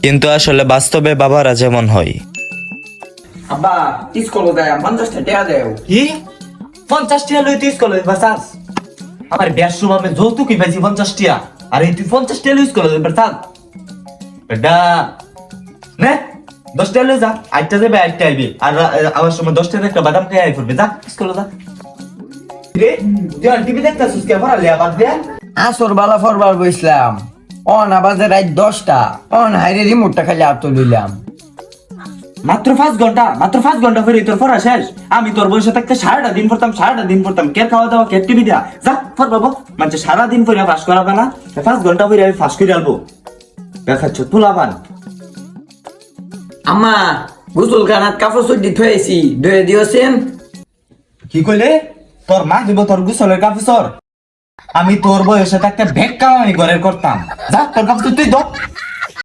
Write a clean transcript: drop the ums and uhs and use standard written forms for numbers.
কিন্তু আসলে বাস্তবে বাবারা যেমন হয়। আব্বা স্কুল দেয় 50 টাকা দেও। কি 50 টাকা লই তুই স্কুলে বাসাস? আমার বিয়ার সময় আমি যৌতুকই পাইছি 50 টাকা, আর এই তুই 50 টাকা লই স্কুলে বাসাস? বেটা নে 10 টাকা লই যা, আইটা যাবে আইটা আইবি, আর আমার সময় 10 টাকা একটা বাদাম খাই আই করবে, যা স্কুলে যা। রে তুই আর টিভি দেখতাছিস কে পড়া লিয়া বাদ দে। আসর বালা ফরবার বইছিলাম, অন আবাজে রাত 10টা, অন হাইরে রিমোটটা খালি আত লইলাম। মাত্র 5 ঘন্টা ফেরি তোর পড়া শেষ। আমি তোর বয়সে থাকতে সারাটা দিন পড়তাম কে খাওয়া দাওয়া কে টিভি দেয়া, যা পড় বাবা। মানে সারাদিন পড়ে পাস করাবে না, 5 ঘন্টা পড়ে আমি ফাঁস করে আলবো। দেখাচ্ছ তুলাবান। আম্মা গোসল খানাত কাপড় চুটি থুয়েছি, ধুয়ে দিয়েছেন? কি কইলে? তোর মা দিব তোর গুছলের কাপড়? আমি তোর বয়সে থাকতে ভেক কামাই ঘরের করতাম, যা তোর কাপড় তুই ধর।